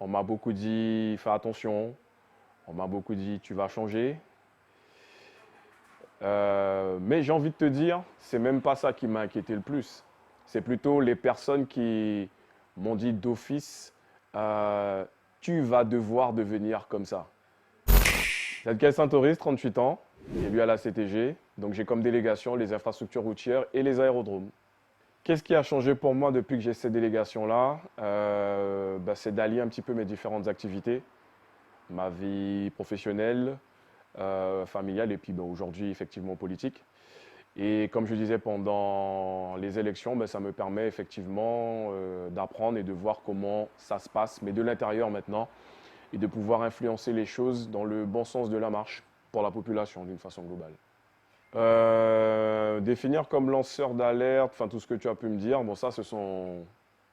On m'a beaucoup dit, fais attention. On m'a beaucoup dit, tu vas changer. Mais j'ai envie de te dire, c'est même pas ça qui m'a inquiété le plus. C'est plutôt les personnes qui m'ont dit d'office, euh, tu vas devoir devenir comme ça. Zadkiel Saint-Oris, 38 ans, élu à la CTG. Donc j'ai comme délégation les infrastructures routières et les aérodromes. Qu'est-ce qui a changé pour moi depuis que j'ai cette délégation-là? C'est d'allier un petit peu mes différentes activités, ma vie professionnelle, familiale et puis aujourd'hui effectivement politique. Et comme je disais pendant les élections, ça me permet effectivement d'apprendre et de voir comment ça se passe, mais de l'intérieur maintenant, et de pouvoir influencer les choses dans le bon sens de la marche pour la population d'une façon globale. Définir comme lanceur d'alerte, enfin tout ce que tu as pu me dire, bon ça ce sont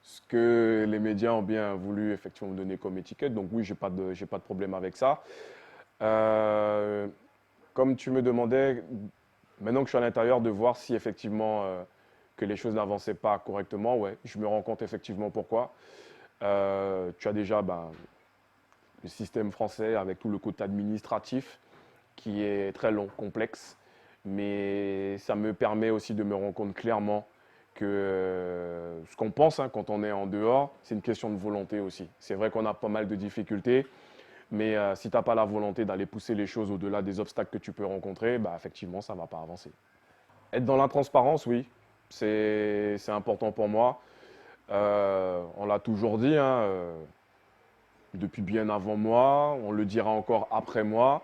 ce que les médias ont bien voulu effectivement me donner comme étiquette, donc oui j'ai pas de problème avec ça. Euh, Comme tu me demandais, maintenant que je suis à l'intérieur, de voir si effectivement que les choses n'avançaient pas correctement, ouais, je me rends compte effectivement pourquoi. Tu as déjà le système français avec tout le côté administratif qui est très long, complexe, mais ça me permet aussi de me rendre compte clairement que ce qu'on pense quand on est en dehors, c'est une question de volonté aussi. C'est vrai qu'on a pas mal de difficultés, mais si tu n'as pas la volonté d'aller pousser les choses au-delà des obstacles que tu peux rencontrer, effectivement, ça ne va pas avancer. Être dans la transparence, oui, c'est important pour moi. On l'a toujours dit, depuis bien avant moi, on le dira encore après moi.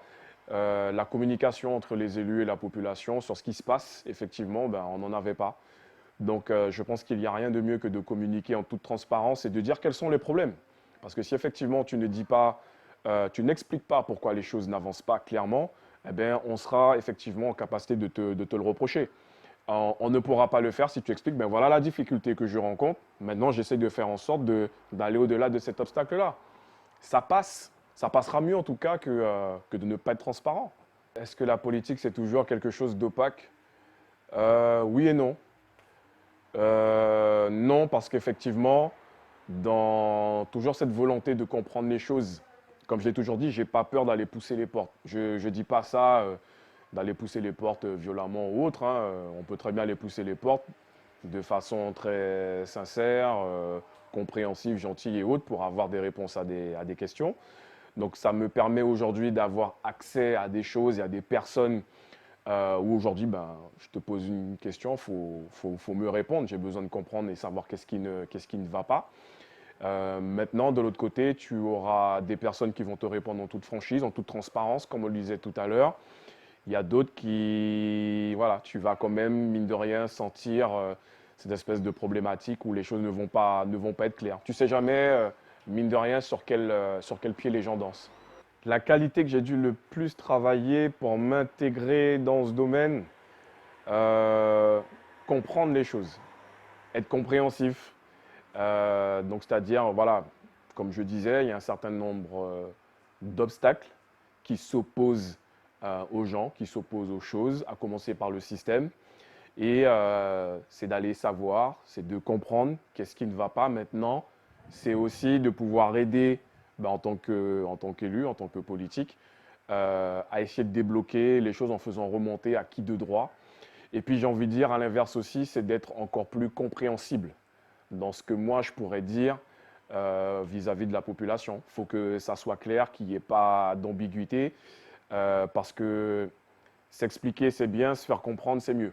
La communication entre les élus et la population sur ce qui se passe, effectivement, on n'en avait pas. Donc je pense qu'il n'y a rien de mieux que de communiquer en toute transparence et de dire quels sont les problèmes. Parce que si effectivement tu ne dis pas, tu n'expliques pas pourquoi les choses n'avancent pas clairement, eh bien, on sera effectivement en capacité de te le reprocher. On ne pourra pas le faire si tu expliques, ben voilà la difficulté que je rencontre. Maintenant, j'essaie de faire en sorte d'aller au-delà de cet obstacle-là. Ça passe. Ça passera mieux en tout cas que de ne pas être transparent. Est-ce que la politique, c'est toujours quelque chose d'opaque? Oui et non. Non, parce qu'effectivement, dans toujours cette volonté de comprendre les choses, comme je l'ai toujours dit, j'ai pas peur d'aller pousser les portes. Je ne dis pas ça d'aller pousser les portes violemment ou autre. On peut très bien aller pousser les portes de façon très sincère, compréhensive, gentille et autre pour avoir des réponses à des questions. Donc ça me permet aujourd'hui d'avoir accès à des choses et à des personnes où aujourd'hui, je te pose une question, faut me répondre. J'ai besoin de comprendre et savoir qu'est-ce qui ne va pas. Maintenant, de l'autre côté, tu auras des personnes qui vont te répondre en toute franchise, en toute transparence, comme on le disait tout à l'heure. Il y a d'autres qui, voilà, tu vas quand même, mine de rien, sentir cette espèce de problématique où les choses ne vont pas être claires. Tu sais jamais, mine de rien, sur quel pied les gens dansent. La qualité que j'ai dû le plus travailler pour m'intégrer dans ce domaine, euh, comprendre les choses, être compréhensif. Donc, c'est-à-dire, voilà, comme je disais, il y a un certain nombre d'obstacles qui s'opposent aux gens, qui s'opposent aux choses, à commencer par le système. Et c'est d'aller savoir, c'est de comprendre qu'est-ce qui ne va pas maintenant. C'est aussi de pouvoir aider en tant qu'élu, en tant que politique, à essayer de débloquer les choses en faisant remonter à qui de droit. Et puis j'ai envie de dire à l'inverse aussi, c'est d'être encore plus compréhensible dans ce que moi je pourrais dire vis-à-vis de la population. Il faut que ça soit clair, qu'il n'y ait pas d'ambiguïté, parce que s'expliquer c'est bien, se faire comprendre c'est mieux.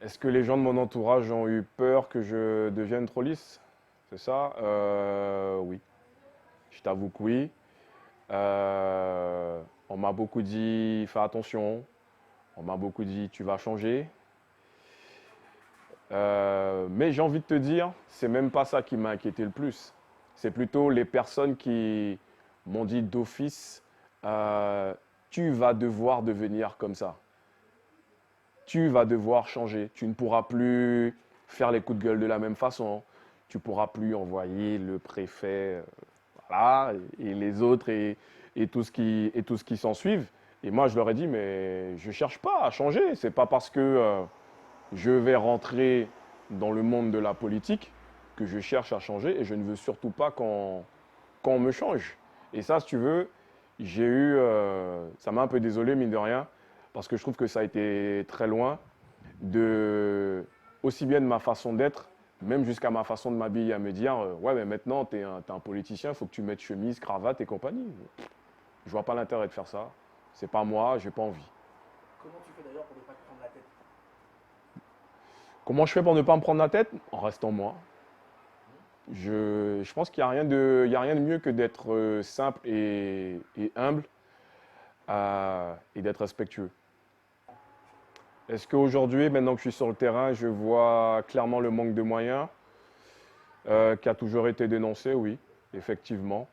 Est-ce que les gens de mon entourage ont eu peur que je devienne trop lisse? C'est ça? Oui. Je t'avoue que oui. On m'a beaucoup dit fais attention. On m'a beaucoup dit tu vas changer. Mais j'ai envie de te dire, c'est même pas ça qui m'a inquiété le plus. C'est plutôt les personnes qui m'ont dit d'office euh, tu vas devoir devenir comme ça. Tu vas devoir changer. Tu ne pourras plus faire les coups de gueule de la même façon. Tu ne pourras plus envoyer le préfet, voilà, et les autres et tout ce qui s'en suivent. Et moi, je leur ai dit, mais je ne cherche pas à changer. Ce n'est pas parce que je vais rentrer dans le monde de la politique que je cherche à changer et je ne veux surtout pas qu'on quand on me change. Et ça, si tu veux, j'ai eu, ça m'a un peu désolé, mine de rien, parce que je trouve que ça a été très loin de, aussi bien de ma façon d'être, même jusqu'à ma façon de m'habiller, à me dire, ouais, mais maintenant, t'es un politicien, il faut que tu mettes chemise, cravate et compagnie. Je vois pas l'intérêt de faire ça. C'est pas moi, j'ai pas envie. Comment tu fais d'ailleurs pour ne pas te prendre la tête? Comment je fais pour ne pas me prendre la tête? En restant moi. Je pense qu'il n'y a il y a rien de mieux que d'être simple et humble et d'être respectueux. Est-ce qu'aujourd'hui, maintenant que je suis sur le terrain, je vois clairement le manque de moyens qui a toujours été dénoncé? Oui, effectivement.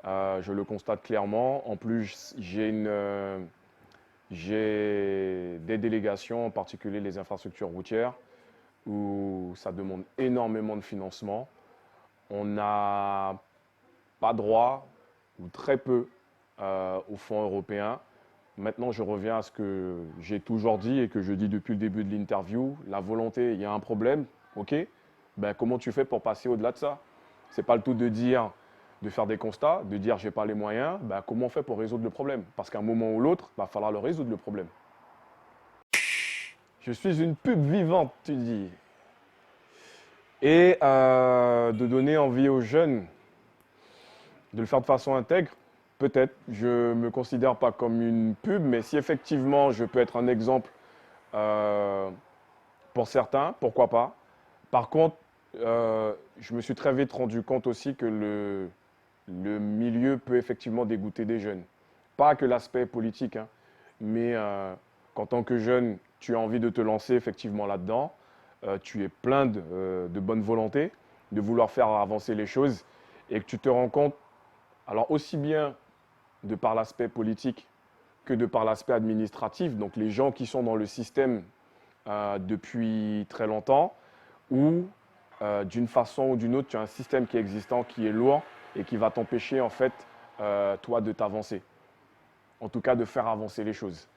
Je le constate clairement. En plus, j'ai des délégations, en particulier les infrastructures routières, où ça demande énormément de financement. On n'a pas droit, ou très peu, aux fonds européens. Maintenant, je reviens à ce que j'ai toujours dit et que je dis depuis le début de l'interview. La volonté, il y a un problème, ok? Ben, comment tu fais pour passer au-delà de ça? C'est pas le tout de dire, de faire des constats, de dire j'ai pas les moyens. Ben, comment on fait pour résoudre le problème? Parce qu'à un moment ou l'autre, il va falloir le résoudre le problème. Je suis une pub vivante, tu dis. Et de donner envie aux jeunes de le faire de façon intègre, peut-être. Je ne me considère pas comme une pub, mais si effectivement je peux être un exemple euh, pour certains, pourquoi pas. Par contre, je me suis très vite rendu compte aussi que le milieu peut effectivement dégoûter des jeunes. Pas que l'aspect politique, hein, mais qu'en tant que jeune, tu as envie de te lancer effectivement là-dedans. Tu es plein de bonne volonté, de vouloir faire avancer les choses, et que tu te rends compte, alors aussi bien de par l'aspect politique que de par l'aspect administratif, donc les gens qui sont dans le système depuis très longtemps, ou d'une façon ou d'une autre, tu as un système qui est existant, qui est lourd et qui va t'empêcher en fait, toi, de t'avancer. En tout cas, de faire avancer les choses.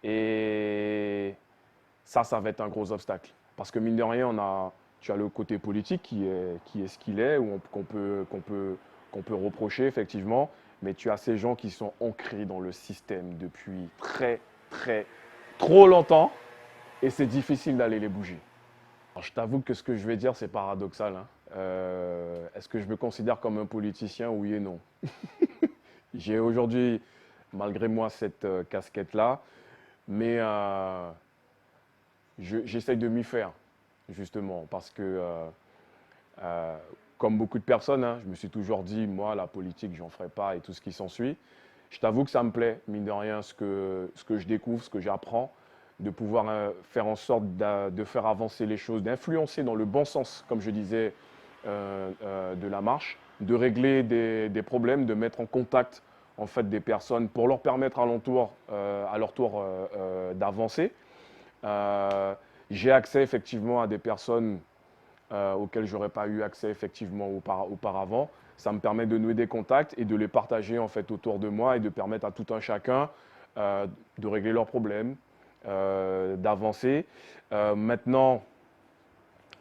Et ça va être un gros obstacle. Parce que mine de rien, tu as le côté politique qui est ce qu'il est, qu'on peut reprocher effectivement, mais tu as ces gens qui sont ancrés dans le système depuis très, trop longtemps, et c'est difficile d'aller les bouger. Alors, je t'avoue que ce que je vais dire, c'est paradoxal, hein. Est-ce que je me considère comme un politicien? Oui et non. J'ai aujourd'hui, malgré moi, cette casquette-là, mais j'essaye de m'y faire, justement, parce que, euh, comme beaucoup de personnes, hein, je me suis toujours dit, moi, la politique, j'en ferai pas et tout ce qui s'ensuit. Je t'avoue que ça me plaît, mine de rien, ce que je découvre, ce que j'apprends, de pouvoir faire en sorte de faire avancer les choses, d'influencer dans le bon sens, comme je disais, de la marche, de régler des problèmes, de mettre en contact en fait des personnes pour leur permettre à leur tour d'avancer. Euh, j'ai accès effectivement à des personnes auxquelles je n'aurais pas eu accès effectivement auparavant. Ça me permet de nouer des contacts et de les partager en fait autour de moi et de permettre à tout un chacun de régler leurs problèmes, d'avancer. Maintenant,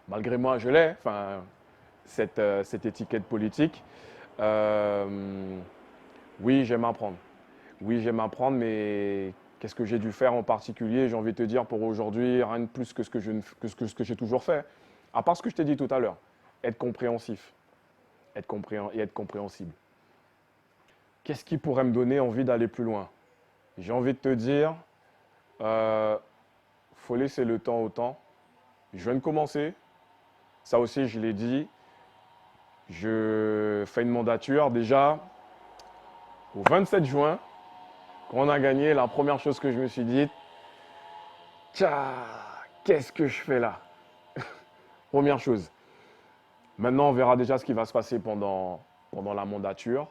malgré moi, je l'ai, enfin, cette étiquette politique. Euh, oui, j'aime apprendre. Oui, j'aime apprendre, mais qu'est-ce que j'ai dû faire en particulier? J'ai envie de te dire pour aujourd'hui, rien de plus que ce que ce que j'ai toujours fait. À part ce que je t'ai dit tout à l'heure, être compréhensif, et être compréhensible. Qu'est-ce qui pourrait me donner envie d'aller plus loin? J'ai envie de te dire, faut laisser le temps au temps. Je viens de commencer. Ça aussi, je l'ai dit. Je fais une mandature déjà au 27 juin. Quand on a gagné, la première chose que je me suis dit, tiens, qu'est-ce que je fais là? Première chose. Maintenant, on verra déjà ce qui va se passer pendant la mandature.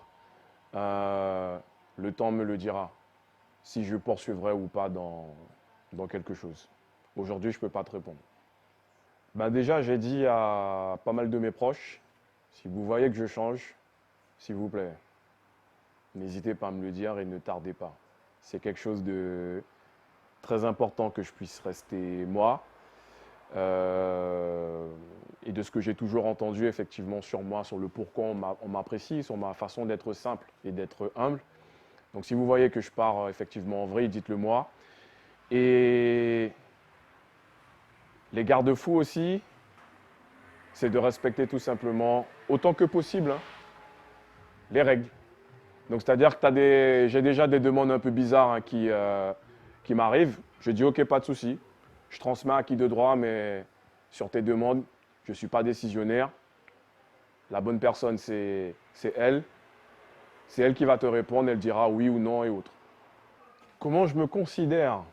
Euh, le temps me le dira si je poursuivrai ou pas dans quelque chose. Aujourd'hui, je ne peux pas te répondre. Ben déjà, j'ai dit à pas mal de mes proches, si vous voyez que je change, s'il vous plaît, n'hésitez pas à me le dire et ne tardez pas. C'est quelque chose de très important que je puisse rester moi. Et de ce que j'ai toujours entendu effectivement sur moi, sur le pourquoi on m'apprécie, sur ma façon d'être simple et d'être humble. Donc si vous voyez que je pars effectivement en vrille, dites-le moi. Et les garde-fous aussi, c'est de respecter tout simplement, autant que possible, hein, les règles. Donc c'est-à-dire que j'ai déjà des demandes un peu bizarres hein, qui m'arrivent. Je dis ok, pas de souci. Je transmets à qui de droit, mais sur tes demandes, je ne suis pas décisionnaire. La bonne personne, c'est elle. C'est elle qui va te répondre, elle dira oui ou non et autres. Comment je me considère?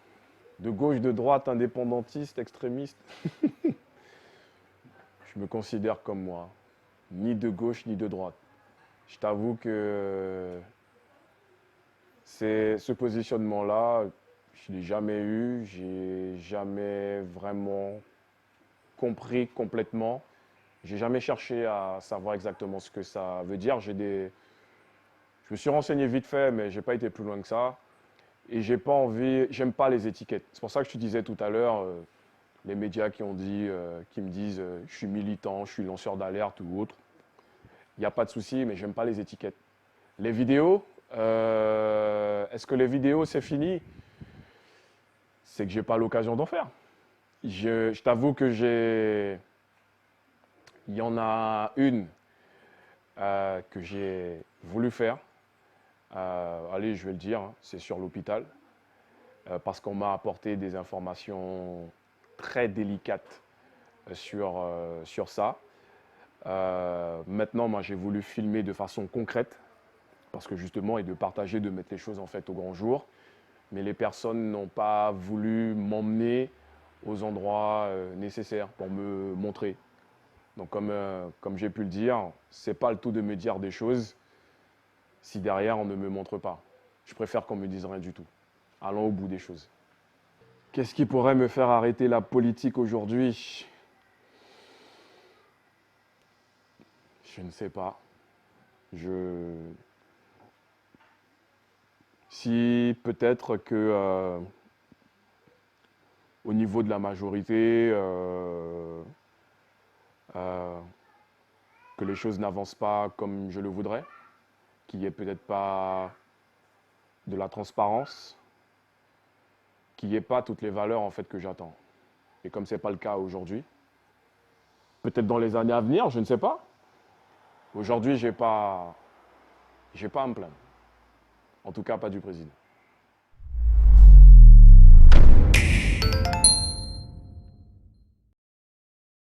De gauche, de droite, indépendantiste, extrémiste? Je me considère comme moi. Ni de gauche, ni de droite. Je t'avoue que ce positionnement-là, je ne l'ai jamais eu. J'ai jamais vraiment compris complètement. J'ai jamais cherché à savoir exactement ce que ça veut dire. Je me suis renseigné vite fait, mais j'ai pas été plus loin que ça. Et j'ai pas envie, j'aime pas les étiquettes. C'est pour ça que je te disais tout à l'heure, les médias qui me disent, je suis militant, je suis lanceur d'alerte ou autre. Il n'y a pas de souci, mais j'aime pas les étiquettes. Les vidéos, est-ce que les vidéos c'est fini? C'est que j'ai pas l'occasion d'en faire. Je t'avoue que il y en a une que j'ai voulu faire. Allez, je vais le dire, hein, c'est sur l'hôpital, parce qu'on m'a apporté des informations très délicates sur ça. Maintenant, moi, j'ai voulu filmer de façon concrète, parce que justement, et de partager, de mettre les choses en fait au grand jour. Mais les personnes n'ont pas voulu m'emmener aux endroits nécessaires pour me montrer. Donc, comme j'ai pu le dire, c'est pas le tout de me dire des choses si derrière on ne me montre pas. Je préfère qu'on me dise rien du tout. Allons au bout des choses. Qu'est-ce qui pourrait me faire arrêter la politique aujourd'hui? Je ne sais pas. Si peut-être que au niveau de la majorité, que les choses n'avancent pas comme je le voudrais, qu'il n'y ait peut-être pas de la transparence, qu'il n'y ait pas toutes les valeurs en fait que j'attends. Et comme ce n'est pas le cas aujourd'hui, peut-être dans les années à venir, je ne sais pas. Aujourd'hui, j'ai pas à me plaindre. En tout cas, pas du président.